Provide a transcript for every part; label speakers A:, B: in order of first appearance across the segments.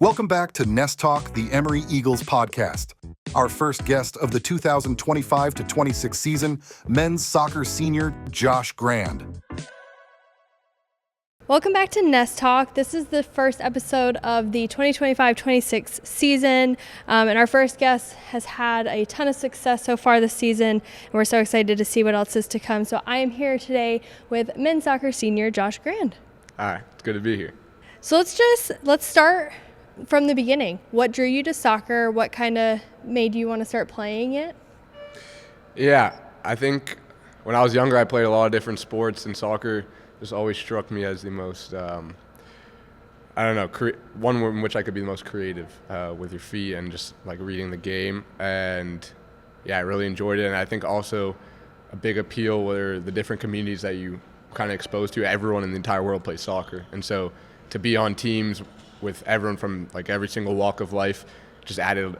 A: Welcome back to Nest Talk, the Emory Eagles Podcast. Our first guest of the 2025-26 season, men's soccer senior Josh Grand.
B: Welcome back to Nest Talk. This is the first episode of the 2025-26 season, and our first guest has had a ton of success so far this season, and we're so excited to see what else is to come. So I am here today with men's soccer senior Josh Grand.
C: Hi, it's good to be here.
B: So let's start from the beginning. What drew you to soccer? What kind of made you want to start playing it?
C: Yeah, I think when I was younger, I played a lot of different sports, and soccer just always struck me as the most, one in which I could be the most creative with your feet and just like reading the game. And yeah, I really enjoyed it. And I think also a big appeal were the different communities that you kind of exposed to. Everyone in the entire world plays soccer. And so to be on teams with everyone from like every single walk of life just added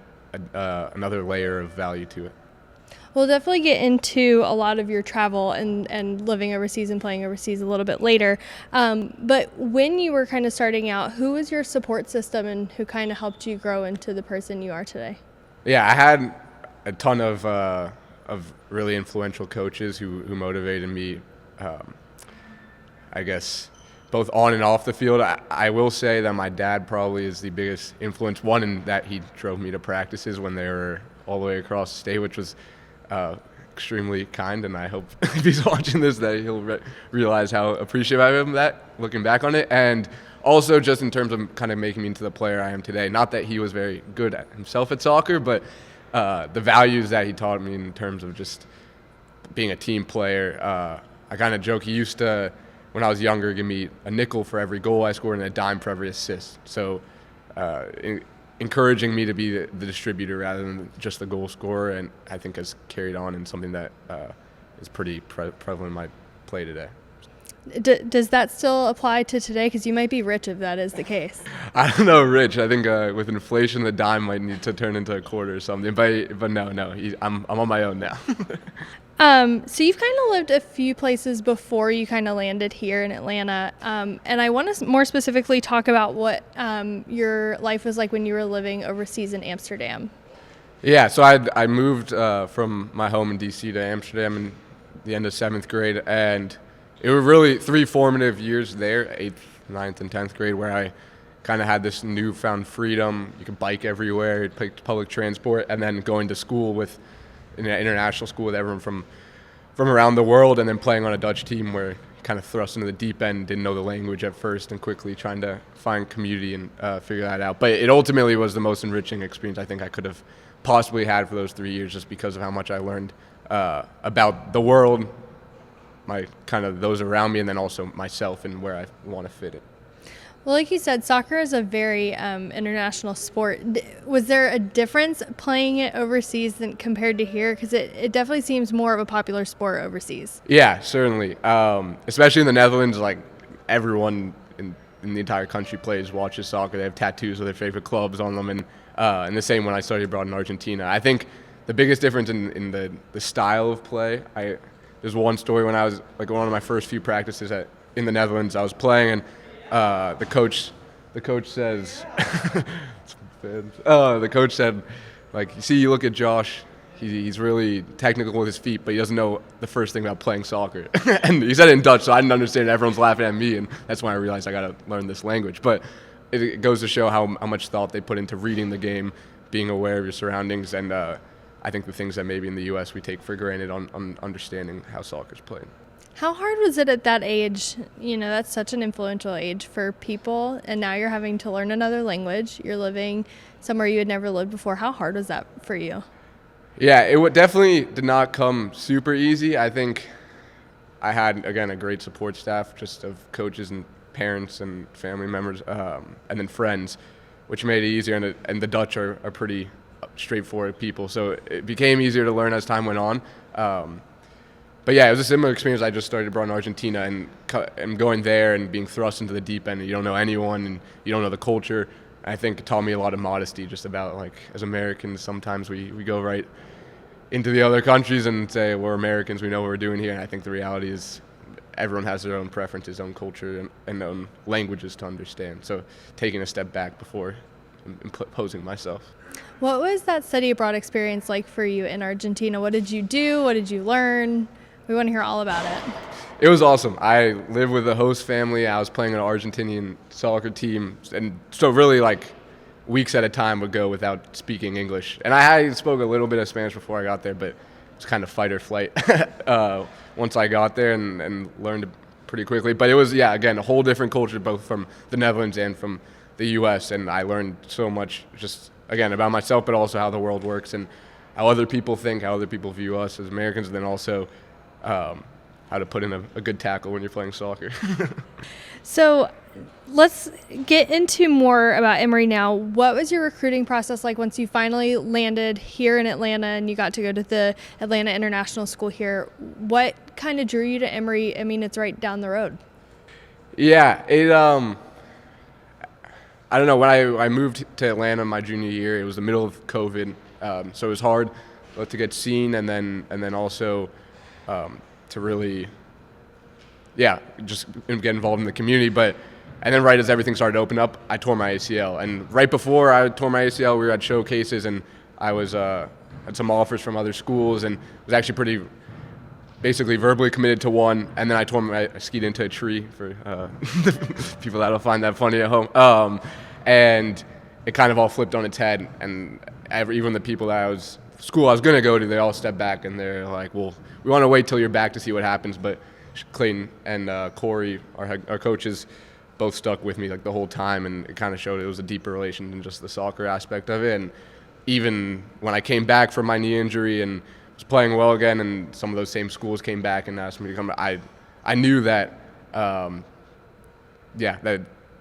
C: another layer of value to it.
B: We'll definitely get into a lot of your travel and living overseas and playing overseas a little bit later. But when you were kind of starting out, who was your support system and who kind of helped you grow into the person you are today?
C: Yeah, I had a ton of really influential coaches who motivated me, I guess, both on and off the field. I will say that my dad probably is the biggest influence, one in that he drove me to practices when they were all the way across the state, which was extremely kind, and I hope if he's watching this that he'll realize how appreciative I am of that, looking back on it. And also just in terms of kind of making me into the player I am today. Not that he was very good at himself at soccer, but the values that he taught me in terms of just being a team player. I kind of joke, he used to, when I was younger, give me a nickel for every goal I scored and a dime for every assist. So encouraging me to be the distributor rather than just the goal scorer, and I think has carried on in something that is pretty prevalent in my play today.
B: Does that still apply to today? Because you might be rich if that is the case.
C: I don't know, rich. I think with inflation, the dime might need to turn into a quarter or something. But no, I'm on my own now.
B: So you've kind of lived a few places before you kind of landed here in Atlanta, and I want to more specifically talk about what your life was like when you were living overseas in Amsterdam.
C: Yeah, so I moved from my home in D.C. to Amsterdam in the end of 7th grade, and it were really 3 formative years there, 8th, 9th, and 10th grade, where I kind of had this newfound freedom. You could bike everywhere, take public transport, and then going to school in an international school with everyone from around the world, and then playing on a Dutch team where you kind of thrust into the deep end, didn't know the language at first, and quickly trying to find community and figure that out. But it ultimately was the most enriching experience I think I could have possibly had for those 3 years, just because of how much I learned about the world, my kind of those around me, and then also myself and where I want to fit it.
B: Well, like you said, soccer is a very international sport. Was there a difference playing it overseas than compared to here? Because it definitely seems more of a popular sport overseas.
C: Yeah, certainly. Especially in the Netherlands, like everyone in the entire country watches soccer. They have tattoos of their favorite clubs on them, and the same when I studied abroad in Argentina. I think the biggest difference in the style of play. There's one story when I was like one of my first few practices in the Netherlands. I was playing and the coach says, the coach said, like, you look at Josh, he's really technical with his feet, but he doesn't know the first thing about playing soccer. And he said it in Dutch, so I didn't understand it. Everyone's laughing at me, and that's when I realized I got to learn this language. But it goes to show how much thought they put into reading the game, being aware of your surroundings, and I think the things that maybe in the U.S. we take for granted on understanding how soccer's played.
B: How hard was it at that age? You know, that's such an influential age for people, and now you're having to learn another language. You're living somewhere you had never lived before. How hard was that for you?
C: Yeah, it definitely did not come super easy. I think I had, again, a great support staff just of coaches and parents and family members, and then friends, which made it easier, and the Dutch are pretty straightforward people, so it became easier to learn as time went on. But yeah, it was a similar experience. I just started abroad in Argentina, and going there and being thrust into the deep end, and you don't know anyone, and you don't know the culture. I think it taught me a lot of modesty, just about, like, as Americans, sometimes we go right into the other countries and say, we're Americans, we know what we're doing here. And I think the reality is everyone has their own preferences, own culture, and own languages to understand. So taking a step back before imposing myself.
B: What was that study abroad experience like for you in Argentina? What did you do? What did you learn? We want to hear all about it.
C: It was awesome. I lived with a host family. I was playing an Argentinian soccer team, and so really like weeks at a time would go without speaking English. And I spoke a little bit of Spanish before I got there, but it was kind of fight or flight once I got there and learned it pretty quickly. But it was, yeah, again, a whole different culture, both from the Netherlands and from the U.S., and I learned so much just, again, about myself, but also how the world works and how other people think, how other people view us as Americans, and then also how to put in a good tackle when you're playing soccer.
B: So let's get into more about Emory now. What was your recruiting process like once you finally landed here in Atlanta and you got to go to the Atlanta International School here? What kind of drew you to Emory? I mean, it's right down the road.
C: Yeah, I don't know, when I moved to Atlanta my junior year, it was the middle of COVID, so it was hard to get seen and then also to really, just get involved in the community. And then right as everything started to open up, I tore my ACL. And right before I tore my ACL, we were at showcases, and I was had some offers from other schools, and was actually pretty basically verbally committed to one. And then I skied into a tree for people that'll find that funny at home. And it kind of all flipped on its head. And even the people that I was going to go to, they all stepped back, and they're like, well, we want to wait till you're back to see what happens. But Clayton and Corey, our coaches, both stuck with me like the whole time, and it kind of showed it was a deeper relation than just the soccer aspect of it. And even when I came back from my knee injury and was playing well again, and some of those same schools came back and asked me to come, I knew that, that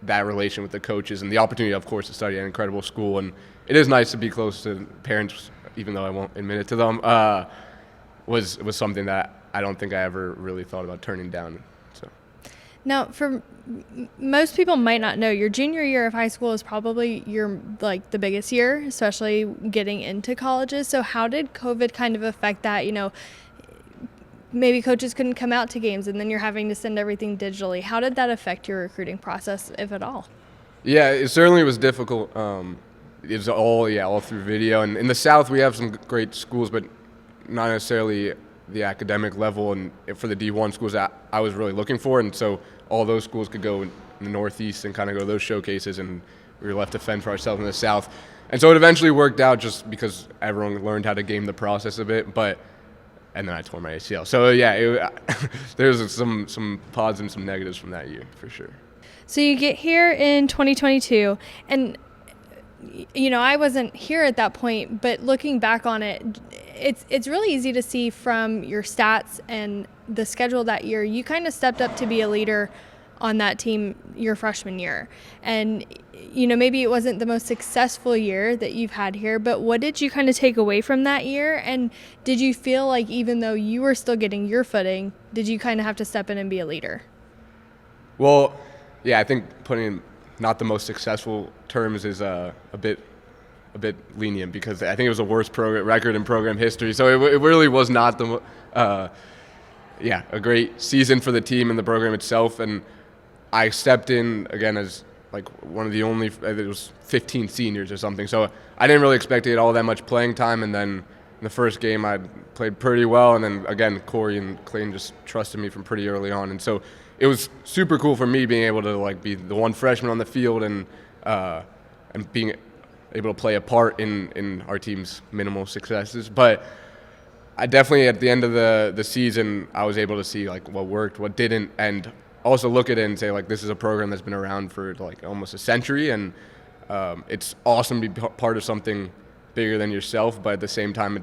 C: relation with the coaches and the opportunity, of course, to study at an incredible school. And it is nice to be close to parents, even though I won't admit it to them, was something that I don't think I ever really thought about turning down. So.
B: Now, for most people might not know, your junior year of high school is probably the biggest year, especially getting into colleges. So how did COVID kind of affect that? You know, maybe coaches couldn't come out to games, and then you're having to send everything digitally. How did that affect your recruiting process, if at all?
C: Yeah, it certainly was difficult. It was all through video. And in the South, we have some great schools, but not necessarily the academic level and for the D1 schools that I was really looking for. And so all those schools could go in the Northeast and kind of go to those showcases, and we were left to fend for ourselves in the South. And so it eventually worked out just because everyone learned how to game the process a bit, and then I tore my ACL. So there's some positives and some negatives from that year for sure.
B: So you get here in 2022, and you know, I wasn't here at that point, but looking back on it, it's really easy to see from your stats and the schedule that year, you kind of stepped up to be a leader on that team your freshman year. And, you know, maybe it wasn't the most successful year that you've had here, but what did you kind of take away from that year? And did you feel like even though you were still getting your footing, did you kind of have to step in and be a leader?
C: Well, yeah, I think putting in not the most successful terms is a bit lenient, because I think it was the worst record in program history. So it really was not a great season for the team and the program itself. And I stepped in again as like one of the only, it was 15 seniors or something. So I didn't really expect to get all that much playing time. And then in the first game, I played pretty well. And then again, Corey and Clayton just trusted me from pretty early on. And so it was super cool for me being able to like be the one freshman on the field and being able to play a part in our team's minimal successes. But I definitely, at the end of the season, I was able to see like what worked, what didn't, and also look at it and say like, this is a program that's been around for like almost a century, and it's awesome to be part of something bigger than yourself. But at the same time,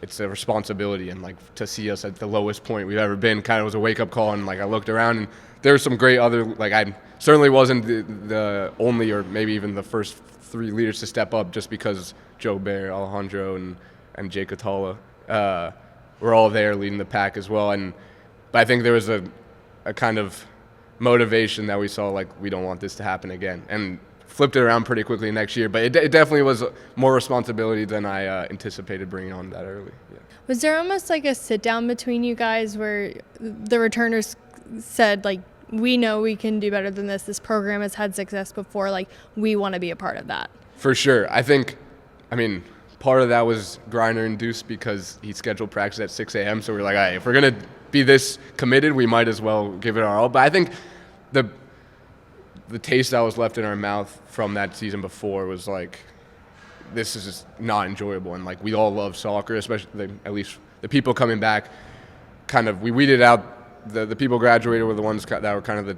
C: it's a responsibility, and like to see us at the lowest point we've ever been kind of was a wake up call. And like I looked around, and there were some great other, like I certainly wasn't the only or maybe even the first three leaders to step up, just because Joe Bear, Alejandro, and Jake Atala were all there leading the pack as well. But I think there was a kind of motivation that we saw, like, we don't want this to happen again, and flipped it around pretty quickly next year. But it definitely was more responsibility than I anticipated bringing on that early. Yeah.
B: Was there almost like a sit down between you guys where the returners said, like, we know we can do better than this. This program has had success before. Like, we want to be a part of that.
C: For sure. Part of that was Griner induced because he scheduled practice at 6 a.m. So we're like, all right, if we're going to be this committed, we might as well give it our all. But I think the taste that was left in our mouth from that season before was like, this is just not enjoyable. And like, we all love soccer, especially at least the people coming back. Kind of, we weeded out the people graduated were the ones that were kind of the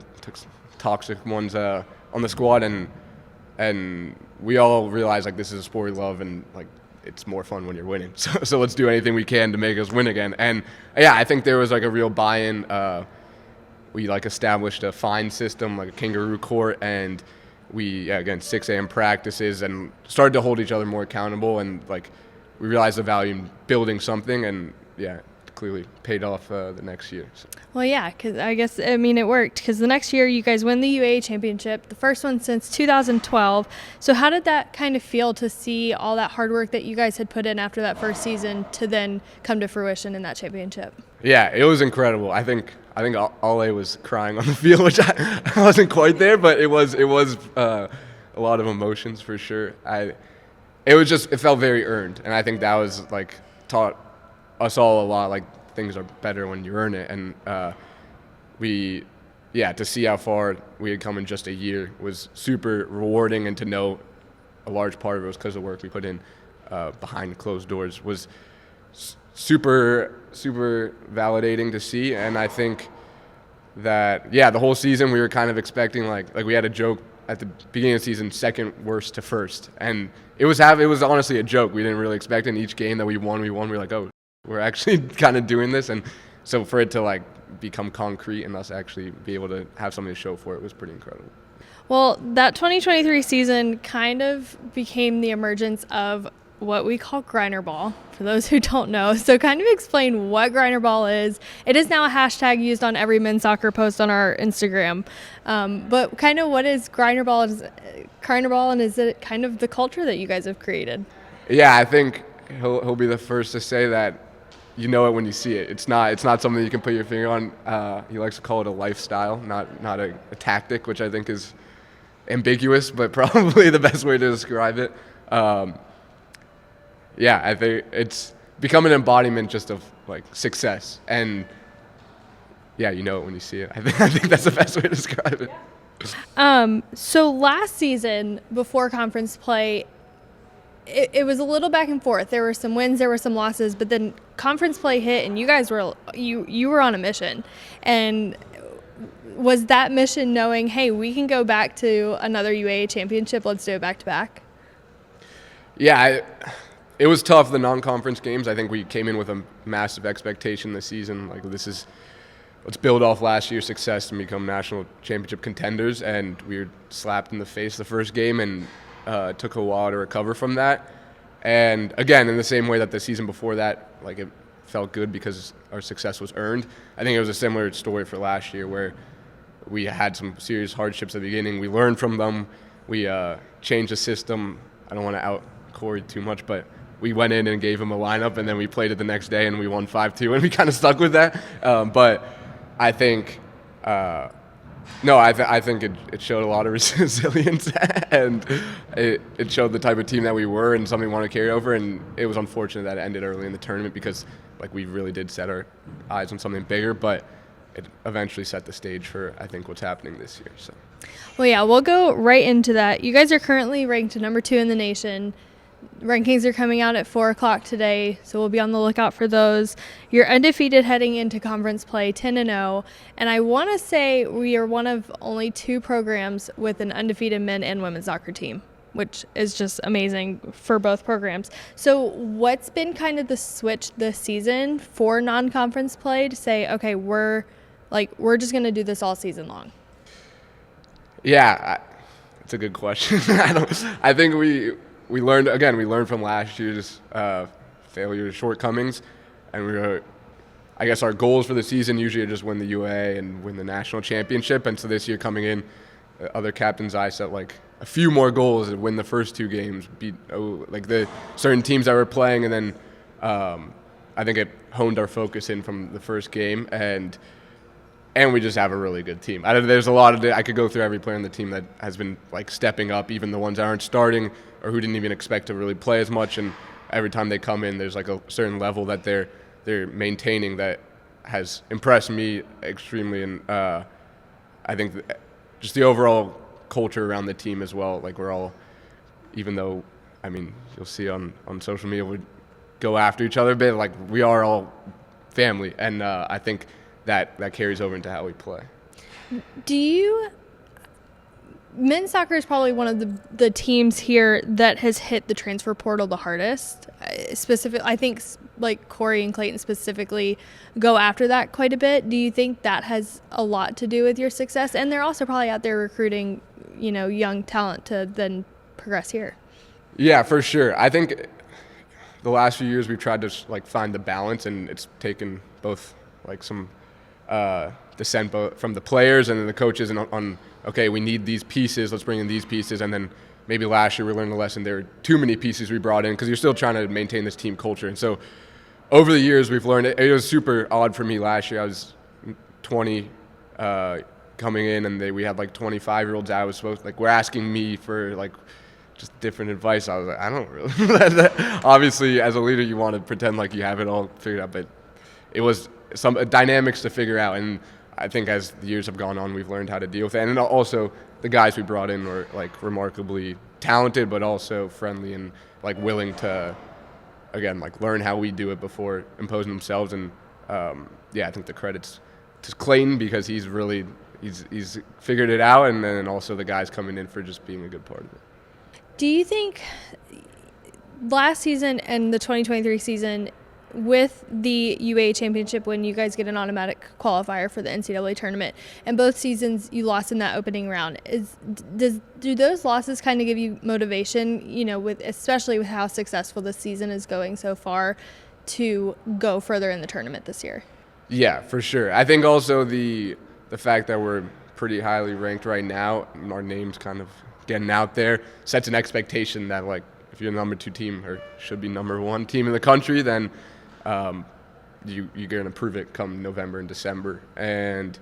C: toxic ones on the squad, and we all realized like this is a sport we love, and like it's more fun when you're winning. So let's do anything we can to make us win again. And yeah, I think there was like a real buy-in. We like established a fine system, like a kangaroo court, and we again 6 a.m. practices, and started to hold each other more accountable. And like we realized the value in building something, and yeah, clearly paid off the next year. So.
B: Well, yeah, because it worked, because the next year you guys win the UAA championship, the first one since 2012. So how did that kind of feel to see all that hard work that you guys had put in after that first season to then come to fruition in that championship?
C: Yeah, it was incredible. I think Ale was crying on the field, which I wasn't quite there, but it was a lot of emotions for sure. It felt very earned, and I think that was like taught us all a lot, like things are better when you earn it. And to see how far we had come in just a year was super rewarding, and to know a large part of it was because of the work we put in behind closed doors was super, super validating to see. And I think that, the whole season we were kind of expecting, like we had a joke at the beginning of the season, second worst to first. And it was honestly a joke. We didn't really expect it. In each game that we won, we were like, oh, we're actually kind of doing this. And so for it to like become concrete and us actually be able to have something to show for it was pretty incredible.
B: Well, that 2023 season kind of became the emergence of what we call Griner Ball, for those who don't know. So kind of explain what Griner Ball is. It is now a hashtag used on every men's soccer post on our Instagram. But kind of what is Griner Ball? And is it kind of the culture that you guys have created?
C: Yeah, I think he'll be the first to say that you know it when you see it. It's not something you can put your finger on. He likes to call it a lifestyle, not a tactic, which I think is ambiguous, but probably the best way to describe it. I think it's become an embodiment just of like success, and you know it when you see it. I think that's the best way to describe it.
B: So last season, before conference play, it was a little back and forth. There were some wins, there were some losses, but then conference play hit, and you guys were you were on a mission. And was that mission knowing, hey, we can go back to another UAA championship, let's do it back to back?
C: Yeah, it was tough, the non-conference games. I think we came in with a massive expectation this season. Like, let's build off last year's success and become national championship contenders. And we were slapped in the face the first game, and it took a while to recover from that. And again, in the same way that the season before that, like, it felt good because our success was earned. I think it was a similar story for last year, where we had some serious hardships at the beginning. We learned from them. We changed the system. I don't want to out Corey too much, but we went in and gave him a lineup, and then we played it the next day, and we won 5-2, and we kind of stuck with that. But I think, I think it showed a lot of resilience, and it showed the type of team that we were, and something we want to carry over. And it was unfortunate that it ended early in the tournament, because like we really did set our eyes on something bigger, but it eventually set the stage for, I think, what's happening this year. So.
B: Well, yeah, we'll go right into that. You guys are currently ranked number 2 in the nation. Rankings are coming out at 4 o'clock today, so we'll be on the lookout for those. You're undefeated heading into conference play, 10-0, and I want to say we are one of only 2 programs with an undefeated men and women's soccer team, which is just amazing for both programs. So what's been kind of the switch this season for non-conference play to say, okay, we're just going to do this all season long?
C: Yeah, that's a good question. I think we learned from last year's failures, shortcomings, and I guess our goals for the season usually are just win the UA and win the national championship. And so this year coming in, other captains' I set like a few more goals and win the first 2 games, beat like the certain teams that we're playing, and then I think it honed our focus in from the first game. And and we just have a really good team. There's a lot of I could go through every player on the team that has been like stepping up, even the ones that aren't starting or who didn't even expect to really play as much. And every time they come in, there's like a certain level that they're maintaining that has impressed me extremely. And I think just the overall culture around the team as well. Like we're all, even though, I mean, you'll see on social media we go after each other a bit. Like we are all family, and I think that carries over into how we play.
B: Men's soccer is probably one of the teams here that has hit the transfer portal the hardest. I think like Corey and Clayton specifically go after that quite a bit. Do you think that has a lot to do with your success? And they're also probably out there recruiting, young talent to then progress here. Yeah,
C: for sure. I think the last few years we've tried to like find the balance, and it's taken both like some dissent from the players and then the coaches on okay, we need these pieces, let's bring in these pieces. And then maybe last year we learned a lesson, there were too many pieces we brought in because you're still trying to maintain this team culture. And so over the years we've learned, it was super odd for me last year. I was 20 coming in, and we had like 25-year-olds I was supposed, like, were asking me for like just different advice. I was like, I don't really. Obviously, as a leader, you want to pretend like you have it all figured out, but it was some dynamics to figure out. And I think as the years have gone on, we've learned how to deal with it. And also, the guys we brought in were like remarkably talented, but also friendly and like willing to, again, like learn how we do it before imposing themselves. And I think the credit's to Clayton because he's figured it out, and then also the guys coming in for just being a good part of it.
B: Do you think last season and the 2023 season, with the UA championship, when you guys get an automatic qualifier for the NCAA tournament, and both seasons you lost in that opening round, do those losses kind of give you motivation, especially with how successful this season is going so far, to go further in the tournament this year?
C: Yeah, for sure. I think also the fact that we're pretty highly ranked right now, our name's kind of getting out there, sets an expectation that, like, if you're the number 2 team or should be number 1 team in the country, then you're going to prove it come November and December. And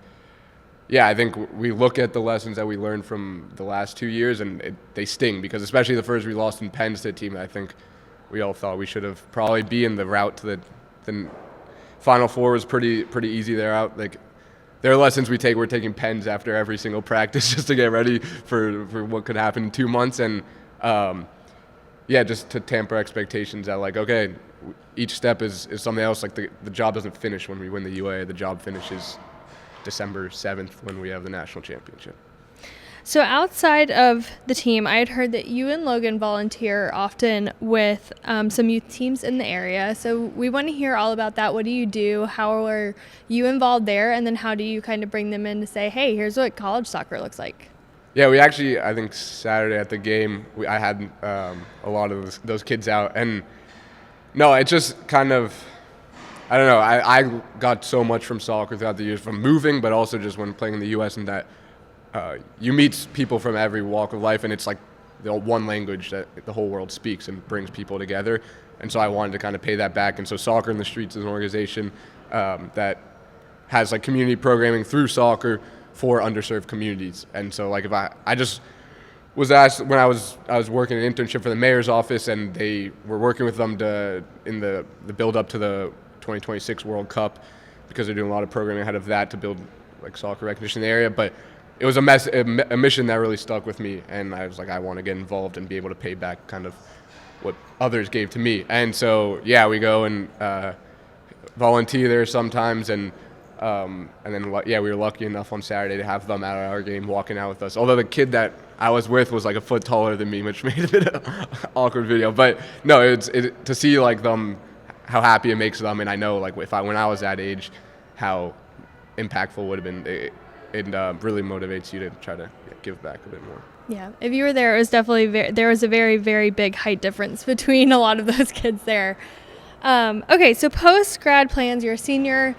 C: yeah, I think we look at the lessons that we learned from the last 2 years, and they sting, because especially the first we lost in Penn State team, I think we all thought we should have probably be in the route to the Final Four was pretty easy there out. Like, there are lessons we take. We're taking pens after every single practice just to get ready for what could happen in 2 months. And just to tamper expectations that, like, okay, each step is something else. Like, the job doesn't finish when we win the UA. The job finishes December 7th when we have the national championship.
B: So outside of the team, I had heard that you and Logan volunteer often with some youth teams in the area. So we want to hear all about that. What do you do? How are you involved there? And then how do you kind of bring them in to say, hey, here's what college soccer looks like?
C: Yeah, we actually, I think Saturday at the game, I had a lot of those kids out. And no, it just kind of, I don't know, I got so much from soccer throughout the years, from moving, but also just when playing in the U.S. and that you meet people from every walk of life, and it's like the one language that the whole world speaks and brings people together. And so I wanted to kind of pay that back. And so Soccer in the Streets is an organization that has like community programming through soccer for underserved communities. And so, like, if I just was asked when I was working an internship for the mayor's office, and they were working with them in the build up to the 2026 World Cup, because they're doing a lot of programming ahead of that to build like soccer recognition in the area. But it was a mission that really stuck with me, and I was like, I want to get involved and be able to pay back kind of what others gave to me. And so, yeah, we go and volunteer there sometimes, and then we were lucky enough on Saturday to have them at our game walking out with us. Although the kid that I was with was like a foot taller than me, which made it a bit of an awkward video. But no, it's to see like them, how happy it makes them, and I know like when I was that age, how impactful it would have been. It really motivates you to try to give back a bit more.
B: Yeah, if you were there, it was definitely there was a very, very big height difference between a lot of those kids there. Okay, so post-grad plans, you're a senior.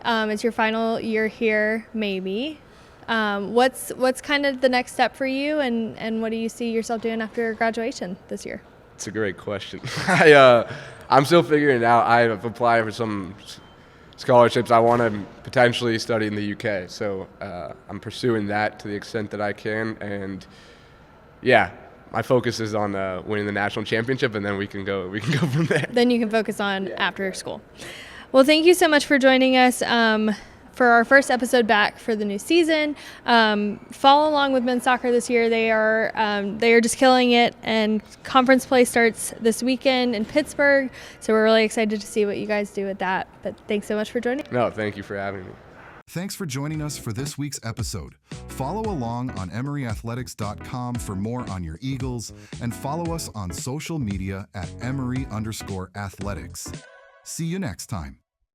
B: It's your final year here, maybe. What's kind of the next step for you, and what do you see yourself doing after graduation this year?
C: It's a great question. I'm still figuring it out. I've applied for some scholarships, I want to potentially study in the UK. So I'm pursuing that to the extent that I can. And yeah, my focus is on winning the national championship, and then we can go from there.
B: Then you can focus on after school. Well, thank you so much for joining us for our first episode back for the new season. Follow along with men's soccer this year. They are just killing it, and conference play starts this weekend in Pittsburgh. So we're really excited to see what you guys do with that. But thanks so much for joining.
C: No, thank you for having me.
A: Thanks for joining us for this week's episode. Follow along on EmoryAthletics.com for more on your Eagles, and follow us on social media at Emory_Athletics. See you next time.